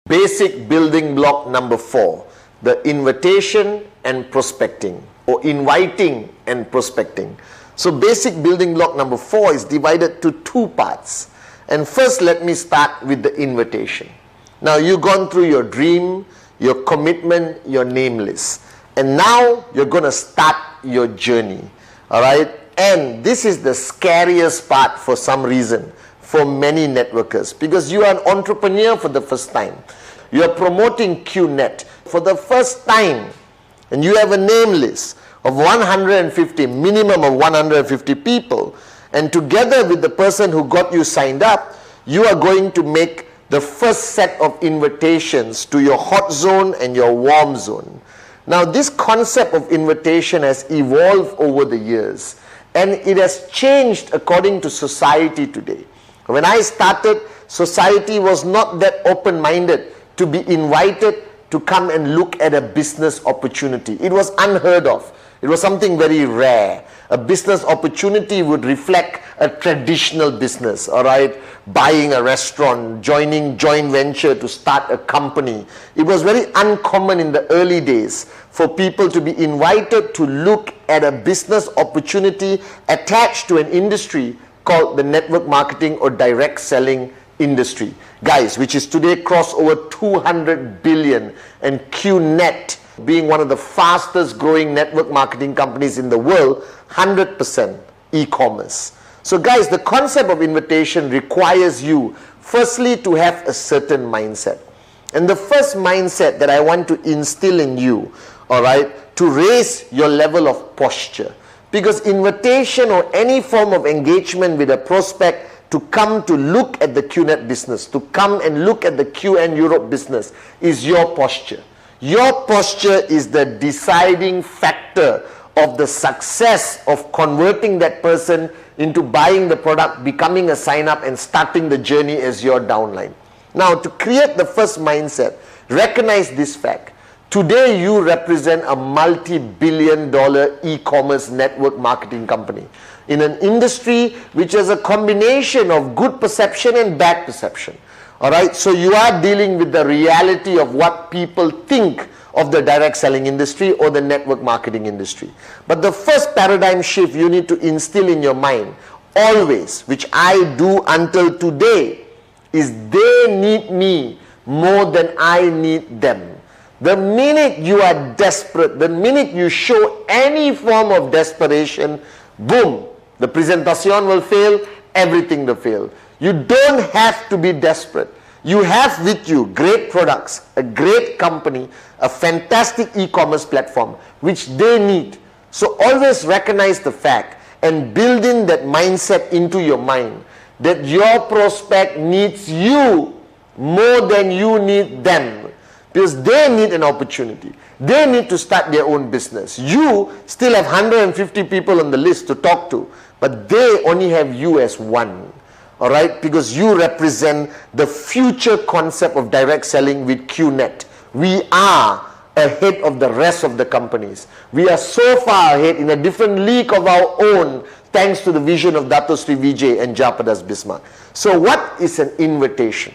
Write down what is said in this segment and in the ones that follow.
Basic building block number 4, the invitation and prospecting, or inviting and prospecting. So basic building block number 4 is divided to 2 parts. And first let me start with the invitation. Now you've gone through your dream, your commitment, your name list. And now you're going to start your journey. Alright? And this is the scariest part for some reason for many networkers, because you are an entrepreneur for the first time. You are promoting QNet for the first time, and you have a name list of 150, minimum of 150 people, and together with the person who got you signed up, you are going to make the first set of invitations to your hot zone and your warm zone. Now this concept of invitation has evolved over the years, and it has changed according to society today. When I started, society was not that open-minded to be invited to come and look at a business opportunity. It was unheard of. It was something very rare. A business opportunity would reflect a traditional business, all right? Buying a restaurant, joining joint venture to start a company. It was very uncommon in the early days for people to be invited to look at a business opportunity attached to an industry called the network marketing or direct selling industry. Guys, which is today crossed over 200 billion, and QNet being one of the fastest growing network marketing companies in the world, 100% e-commerce. So guys, the concept of invitation requires you firstly to have a certain mindset. And the first mindset that I want to instill in you, alright, to raise your level of posture. Because invitation or any form of engagement with a prospect to come to look at the QNet business, to come and look at the QN Europe business, is your posture. Your posture is the deciding factor of the success of converting that person into buying the product, becoming a sign-up, and starting the journey as your downline. Now, to create the first mindset, recognize this fact. Today, you represent a multi-billion-dollar e-commerce network marketing company in an industry which has a combination of good perception and bad perception. Alright, so you are dealing with the reality of what people think of the direct selling industry or the network marketing industry. But the first paradigm shift you need to instill in your mind, always, which I do until today, is they need me more than I need them. The minute you are desperate, the minute you show any form of desperation, boom, the presentation will fail, everything will fail. You don't have to be desperate. You have with you great products, a great company, a fantastic e-commerce platform, which they need. So always recognize the fact and build in that mindset into your mind that your prospect needs you more than you need them. Because they need an opportunity. They need to start their own business. You still have 150 people on the list to talk to, but they only have you as one. Alright? Because you represent the future concept of direct selling with QNet. We are ahead of the rest of the companies. We are so far ahead in a different league of our own, thanks to the vision of Dato Sri Vijay and Japadas Bismarck. So what is an invitation?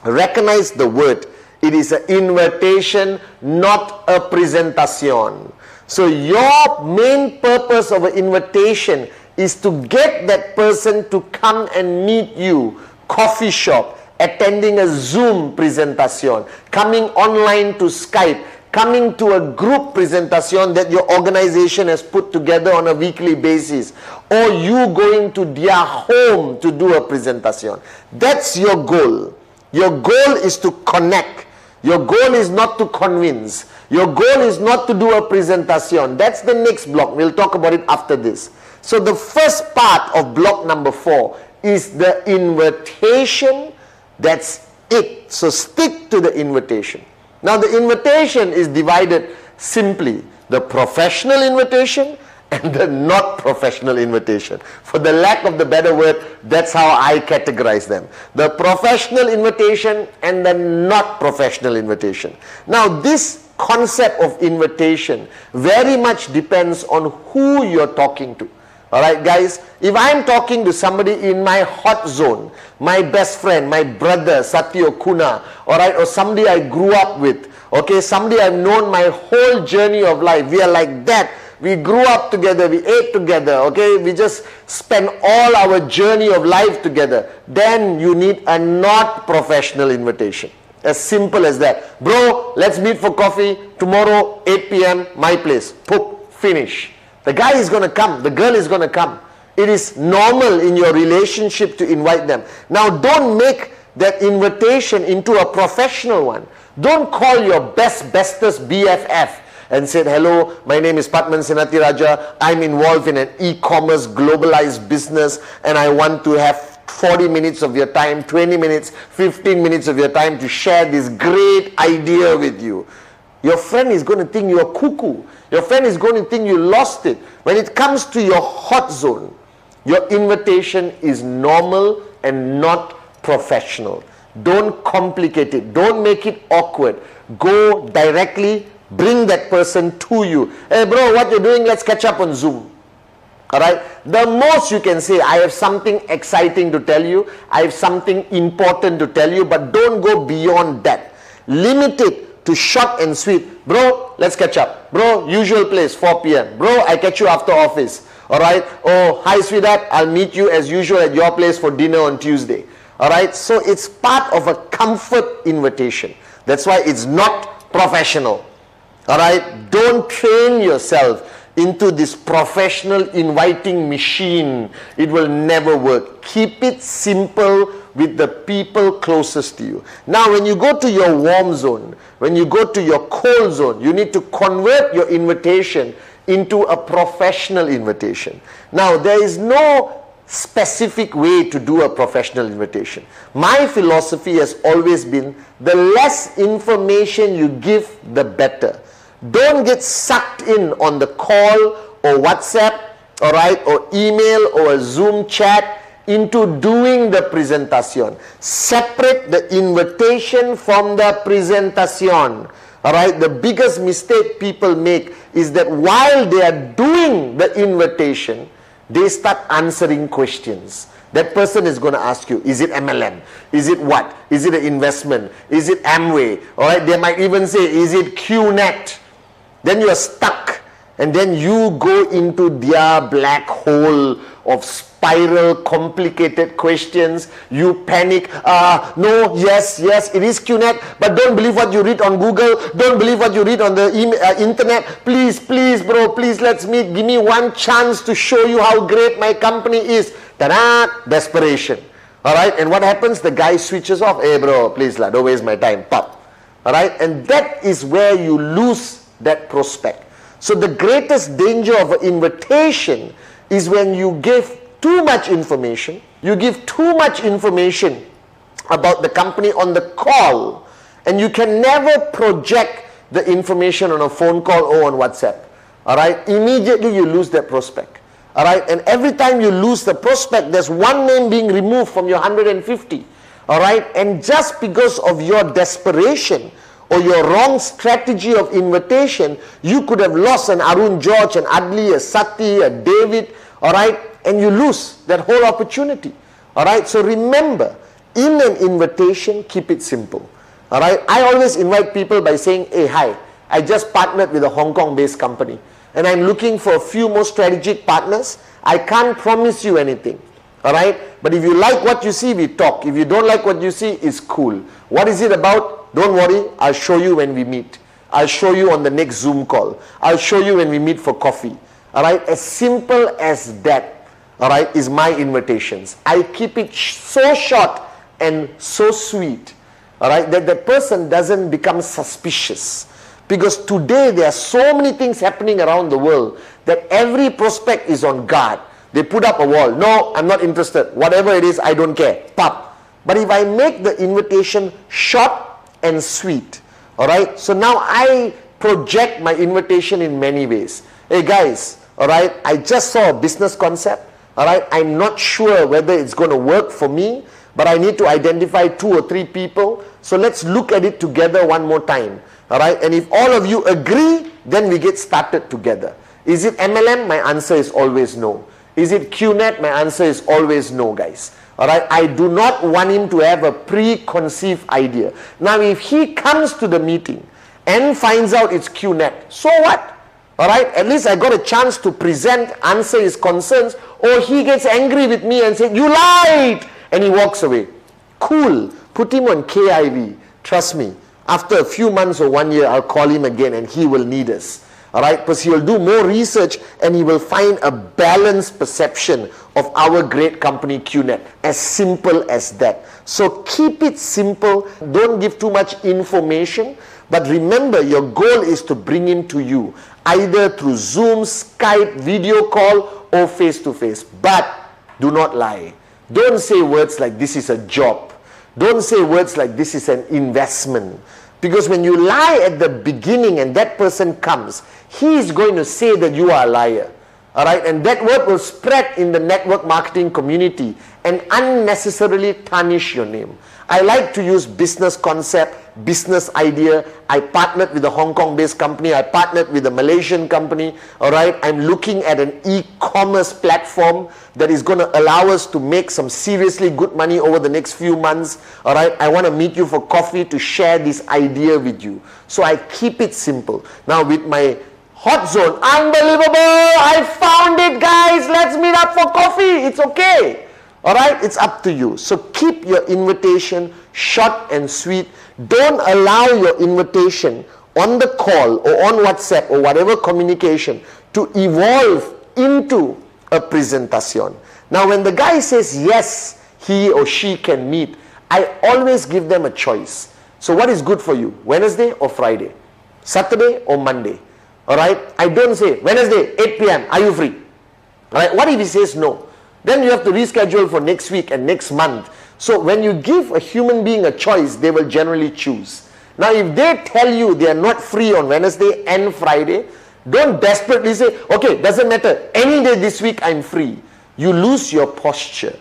Recognize the word. It is an invitation, not a presentation. So your main purpose of an invitation is to get that person to come and meet you, coffee shop, attending a Zoom presentation, coming online to Skype, coming to a group presentation that your organization has put together on a weekly basis, or you going to their home to do a presentation. That's your goal. Your goal is to connect. Your goal is not to convince. Your goal is not to do a presentation. That's the next block. We'll talk about it after this. So the first part of block number 4 is the invitation. That's it. So stick to the invitation. Now the invitation is divided simply. The professional invitation and the not professional invitation. For the lack of the better word, that's how I categorize them. The professional invitation and the not professional invitation. Now this concept of invitation very much depends on who you're talking to. Alright guys, if I'm talking to somebody in my hot zone, my best friend, my brother, Satyo Kuna, alright, or somebody I grew up with, okay, somebody I've known my whole journey of life, we are like that. We grew up together, we ate together, okay, we just spent all our journey of life together. Then you need a not professional invitation. As simple as that. Bro, let's meet for coffee tomorrow, 8 p.m, my place. Poop, finish. The guy is going to come, the girl is going to come. It is normal in your relationship to invite them. Now don't make that invitation into a professional one. Don't call your bestest BFF and said, hello, my name is Pathman Senathirajah. I'm involved in an e-commerce globalized business and I want to have 40 minutes of your time, 20 minutes, 15 minutes of your time to share this great idea with you. Your friend is going to think you're cuckoo. Your friend is going to think you lost it. When it comes to your hot zone, your invitation is normal and not professional. Don't complicate it. Don't make it awkward. Go directly, bring that person to you. Hey bro, what you're doing? Let's catch up on Zoom. Alright? The most you can say, I have something exciting to tell you. I have something important to tell you, but don't go beyond that. Limit it to short and sweet. Bro, let's catch up. Bro, usual place, 4 p.m. Bro, I catch you after office. Alright? Oh, hi sweetheart, I'll meet you as usual at your place for dinner on Tuesday. Alright? So it's part of a comfort invitation. That's why it's not professional. Alright? Don't train yourself into this professional inviting machine. It will never work. Keep it simple with the people closest to you. Now when you go to your warm zone, when you go to your cold zone, you need to convert your invitation into a professional invitation. Now there is no specific way to do a professional invitation. My philosophy has always been, the less information you give, the better. Don't get sucked in on the call or WhatsApp, alright, or email or a Zoom chat into doing the presentation. Separate the invitation from the presentation. Alright, the biggest mistake people make is that while they are doing the invitation, they start answering questions. That person is going to ask you, is it MLM? Is it what? Is it an investment? Is it Amway? Alright, they might even say, is it QNet? Then you are stuck, and then you go into their black hole of spiral, complicated questions. You panic. No, yes, it is QNet, but don't believe what you read on Google. Don't believe what you read on the internet. Please, bro, please, let's meet. Give me one chance to show you how great my company is. Ta-da! Desperation. Alright, and what happens? The guy switches off. Hey bro, please, don't waste my time. Pop. Alright, and that is where you lose that prospect. So the greatest danger of an invitation is when you give too much information. You give too much information about the company on the call, and you can never project the information on a phone call or on WhatsApp. Alright, immediately you lose that prospect. Alright, and every time you lose the prospect, there's one name being removed from your 150. Alright, and just because of your desperation or your wrong strategy of invitation, you could have lost an Arun George, an Adli, a Sati, a David, alright, and you lose that whole opportunity. Alright, so remember, in an invitation, keep it simple. Alright, I always invite people by saying, hey, hi, I just partnered with a Hong Kong-based company, and I'm looking for a few more strategic partners. I can't promise you anything. Alright, but if you like what you see, we talk. If you don't like what you see, it's cool. What is it about? Don't worry, I'll show you when we meet. I'll show you on the next Zoom call. I'll show you when we meet for coffee. Alright, as simple as that, alright, is my invitations. I keep it so short and so sweet, alright, that the person doesn't become suspicious. Because today there are so many things happening around the world that every prospect is on guard. They put up a wall. No, I'm not interested. Whatever it is, I don't care. Pop. But if I make the invitation short and sweet, alright, so now I project my invitation in many ways. Hey guys, alright, I just saw a business concept, alright, I'm not sure whether it's going to work for me, but I need to identify 2 or 3 people, so let's look at it together one more time, alright, and if all of you agree, then we get started together. Is it MLM? My answer is always no. Is it QNet? My answer is always no, guys. Alright, I do not want him to have a preconceived idea. Now, if he comes to the meeting and finds out it's QNet, so what? Alright, at least I got a chance to present, answer his concerns, or he gets angry with me and says, you lied! And he walks away. Cool. Put him on KIV. Trust me, after a few months or 1 year, I'll call him again and he will need us. Alright, because he will do more research and he will find a balanced perception of our great company QNet. As simple as that. So keep it simple. Don't give too much information. But remember, your goal is to bring him to you, either through Zoom, Skype, video call, or face-to-face. But do not lie. Don't say words like this is a job. Don't say words like this is an investment. Because when you lie at the beginning and that person comes, he is going to say that you are a liar. Alright, and that word will spread in the network marketing community and unnecessarily tarnish your name. I like to use business concept, business idea. I partnered with a Hong Kong-based company. I partnered with a Malaysian company. Alright, I'm looking at an e-commerce platform that is going to allow us to make some seriously good money over the next few months. Alright, I want to meet you for coffee to share this idea with you. So I keep it simple. Now with my Hot Zone, unbelievable! I found it, guys! Let's meet up for coffee. It's okay. Alright, it's up to you. So keep your invitation short and sweet. Don't allow your invitation on the call or on WhatsApp or whatever communication to evolve into a presentation. Now when the guy says yes, he or she can meet, I always give them a choice. So what is good for you? Wednesday or Friday? Saturday or Monday? Alright, I don't say Wednesday 8 p.m. are you free? Alright, what if he says no? Then you have to reschedule for next week and next month. So when you give a human being a choice, they will generally choose. Now if they tell you they are not free on Wednesday and Friday, don't desperately say, okay, doesn't matter, any day this week I'm free. You lose your posture.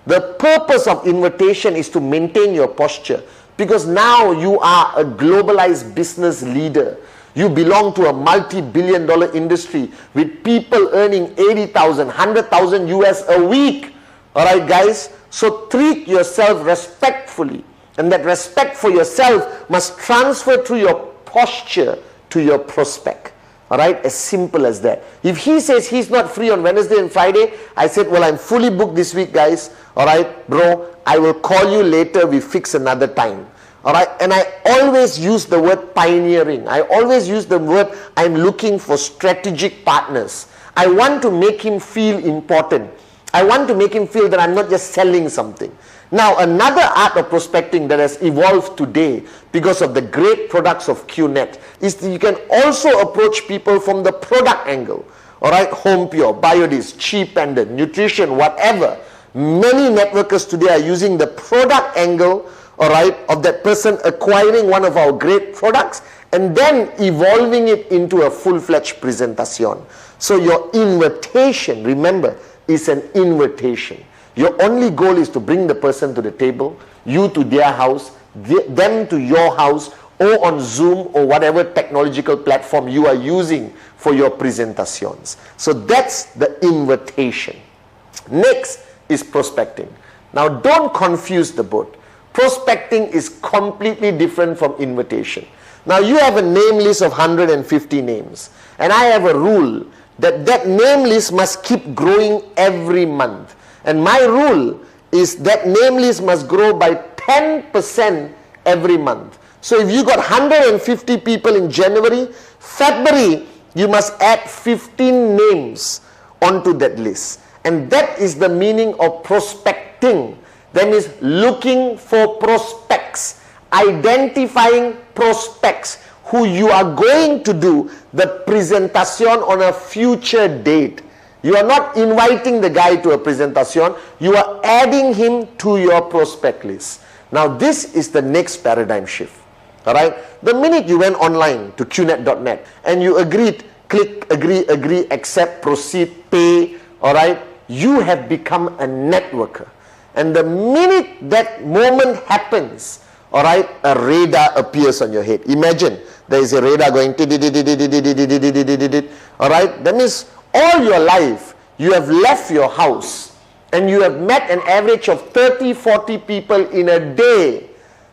The purpose of invitation is to maintain your posture, because now you are a globalized business leader. You belong to a multi-billion-dollar industry with people earning 80,000, 100,000 US a week. Alright guys, so treat yourself respectfully, and that respect for yourself must transfer through your posture to your prospect. Alright, as simple as that. If he says he's not free on Wednesday and Friday, I said, well, I'm fully booked this week, guys. Alright, bro, I will call you later, we fix another time. Alright, and I always use the word pioneering. I always use the word, I'm looking for strategic partners. I want to make him feel important. I want to make him feel that I'm not just selling something. Now, another art of prospecting that has evolved today because of the great products of QNet is that you can also approach people from the product angle. Alright, Home Pure, Biodis, Cheap Pendant, Nutrition, whatever. Many networkers today are using the product angle, alright, of that person acquiring one of our great products and then evolving it into a full-fledged presentation. So your invitation, remember, is an invitation. Your only goal is to bring the person to the table, you to their house, them to your house, or on Zoom or whatever technological platform you are using for your presentations. So that's the invitation. Next is prospecting. Now don't confuse the both. Prospecting is completely different from invitation. Now you have a name list of 150 names, and I have a rule that that name list must keep growing every month. And my rule is that name list must grow by 10% every month. So if you got 150 people in January, February, you must add 15 names onto that list. And that is the meaning of prospecting. That means looking for prospects, identifying prospects who you are going to do the presentation on a future date. You are not inviting the guy to a presentation, you are adding him to your prospect list. Now this is the next paradigm shift. Alright, the minute you went online to qnet.net and you agreed, click, agree, accept, proceed, pay, alright, you have become a networker. And the minute that moment happens, alright, a radar appears on your head. Imagine there is a radar going, alright, that means all your life you have left your house and you have met an average of 30, 40 people in a day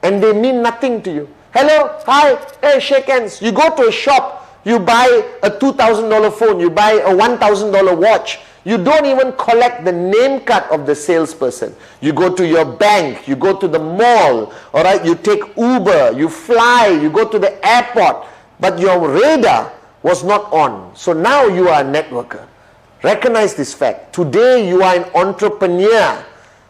and they mean nothing to you. Hello, hi, hey, shake hands. You go to a shop, you buy a $2,000 phone, you buy a $1,000 watch. You don't even collect the name card of the salesperson. You go to your bank, you go to the mall, all right, you take Uber, you fly, you go to the airport, but your radar was not on. So now you are a networker. Recognize this fact. Today you are an entrepreneur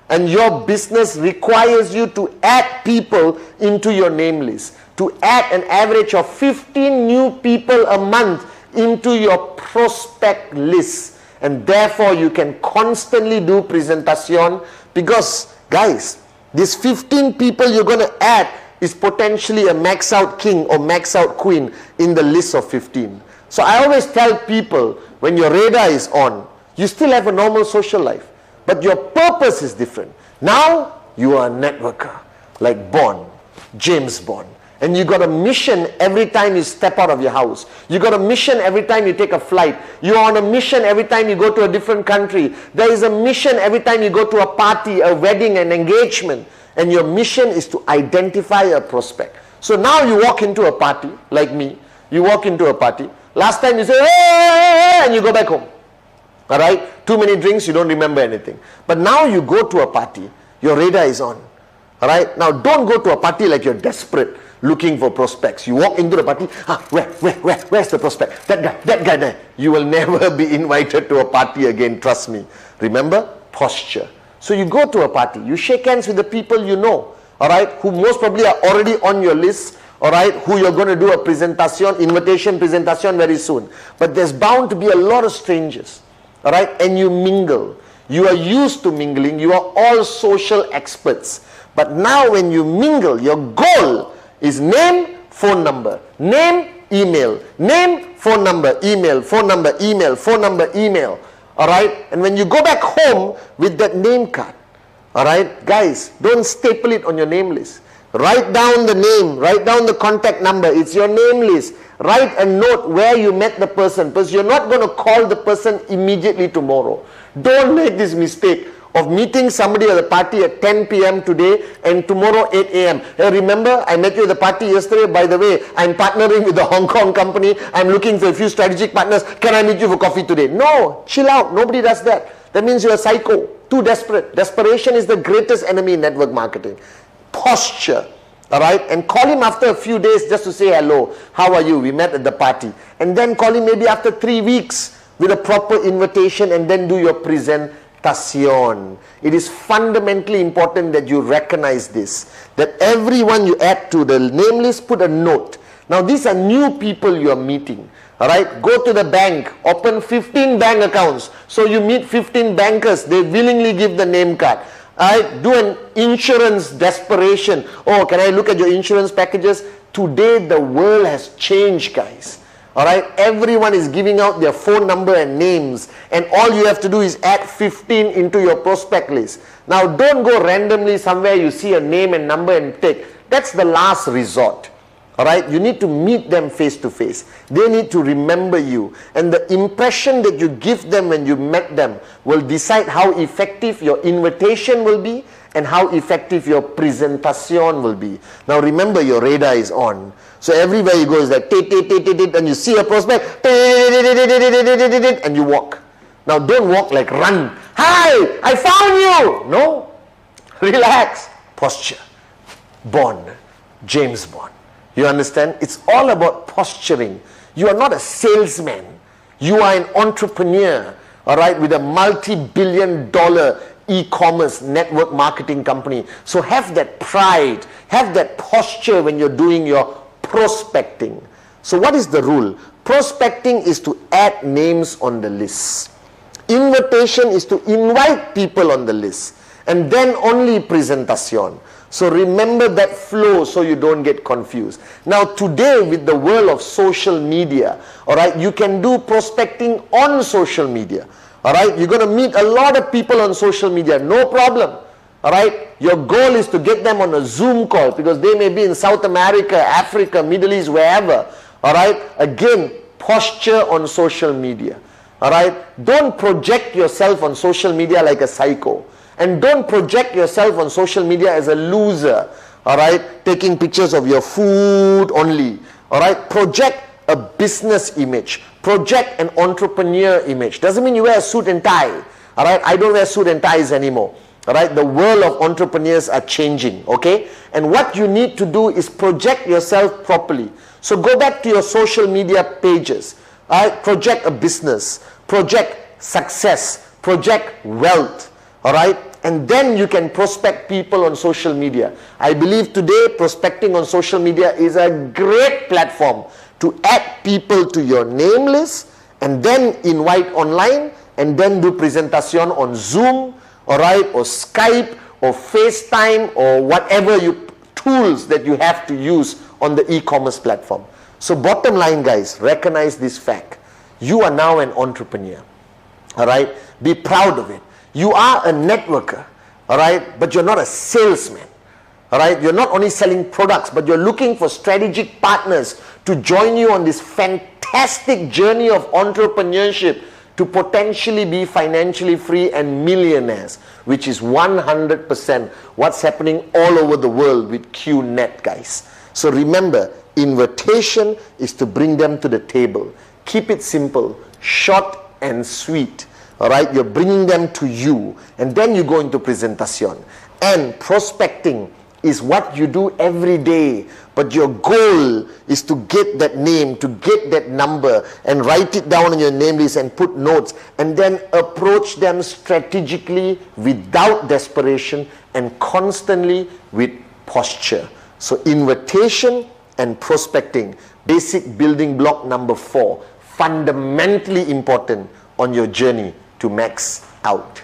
and your business requires you to add people into your name list, to add an average of 15 new people a month into your prospect list. And therefore you can constantly do presentation, because guys, these 15 people you're going to add is potentially a max out king or max out queen in the list of 15. So I always tell people, when your radar is on, you still have a normal social life, but your purpose is different. Now you are a networker, like Bond, James Bond. And you got a mission every time you step out of your house. You got a mission every time you take a flight. You're on a mission every time you go to a different country. There is a mission every time you go to a party, a wedding, an engagement. And your mission is to identify a prospect. So now you walk into a party, like me. You walk into a party. Last time you say, hey, and you go back home. All right? Too many drinks, you don't remember anything. But now you go to a party, your radar is on. All right? Now don't go to a party like you're desperate, looking for prospects. You walk into the party, where's the prospect? That guy there. You will never be invited to a party again, trust me. Remember? Posture. So you go to a party, you shake hands with the people you know, all right, who most probably are already on your list, all right, who you're going to do a presentation, invitation presentation very soon. But there's bound to be a lot of strangers, all right, and you mingle. You are used to mingling. You are all social experts. But now when you mingle, your goal is name, phone number, name, email, name, phone number, email, phone number, email, phone number, email. All right? And when you go back home with that name card, all right, guys, don't staple it on your name list. Write down the name, write down the contact number. It's your name list. Write a note where you met the person, because you're not going to call the person immediately tomorrow. Don't make this mistake of meeting somebody at the party at 10 p.m. today and tomorrow 8 a.m. Hey, remember, I met you at the party yesterday. By the way, I'm partnering with the Hong Kong company. I'm looking for a few strategic partners. Can I meet you for coffee today? No, chill out. Nobody does that. That means you're a psycho. Too desperate. Desperation is the greatest enemy in network marketing. Posture. All right? And call him after a few days just to say hello. How are you? We met at the party. And then call him maybe after 3 weeks with a proper invitation, and then do your presentation. It is fundamentally important that you recognize this, that everyone you add to the name list, put a note. Now these are new people you are meeting. All right, go to the bank, open 15 bank accounts. So you meet 15 bankers, they willingly give the name card. All right, do an insurance desperation. Oh, can I look at your insurance packages? Today the world has changed, guys. All right, everyone is giving out their phone number and names, and all you have to do is add 15 into your prospect list. Now don't go randomly somewhere you see a name and number and take. That's the last resort. All right, you need to meet them face to face. They need to remember you, and the impression that you give them when you met them will decide how effective your invitation will be and how effective your presentation will be. Now remember, your radar is on. So everywhere you go is like, and you see a prospect, and you walk. Now don't walk like run. Hi, I found you. No, relax. Posture. Bond. James Bond. You understand? It's all about posturing. You are not a salesman. You are an entrepreneur, all right, with a multi-billion-dollar e-commerce network marketing company. So have that pride, have that posture when you're doing your prospecting. So what is the rule? Prospecting is to add names on the list. Invitation is to invite people on the list. And then only presentation. So remember that flow so you don't get confused. Now today, with the world of social media, all right, you can do prospecting on social media. All right, you're going to meet a lot of people on social media, no problem. All right, your goal is to get them on a Zoom call because they may be in South America, Africa, Middle East, wherever. All right, again, posture on social media. All right, don't project yourself on social media like a psycho, and don't project yourself on social media as a loser. All right, taking pictures of your food only. All right, project a business image, project an entrepreneur image. Doesn't mean you wear a suit and tie. All right, I don't wear suit and ties anymore. All right, the world of entrepreneurs are changing. Okay, and what you need to do is project yourself properly. So go back to your social media pages. All right, project a business, project success, project wealth. All right, and then you can prospect people on social media. I believe today prospecting on social media is a great platform to add people to your name list and then invite online and then do presentation on Zoom, all right, or Skype or FaceTime or whatever tools that you have to use on the e-commerce platform. So bottom line, guys, recognize this fact. You are now an entrepreneur. All right, be proud of it. You are a networker, all right, but you're not a salesman. All right, you're not only selling products, but you're looking for strategic partners to join you on this fantastic journey of entrepreneurship to potentially be financially free and millionaires, which is 100% what's happening all over the world with QNet, guys. So remember, invitation is to bring them to the table. Keep it simple, short and sweet. All right, you're bringing them to you, and then you go into presentation. And prospecting is what you do every day, but your goal is to get that name, to get that number, and write it down on your name list and put notes, and then approach them strategically without desperation and constantly with posture. So invitation and prospecting, basic building block number 4, fundamentally important on your journey to max out.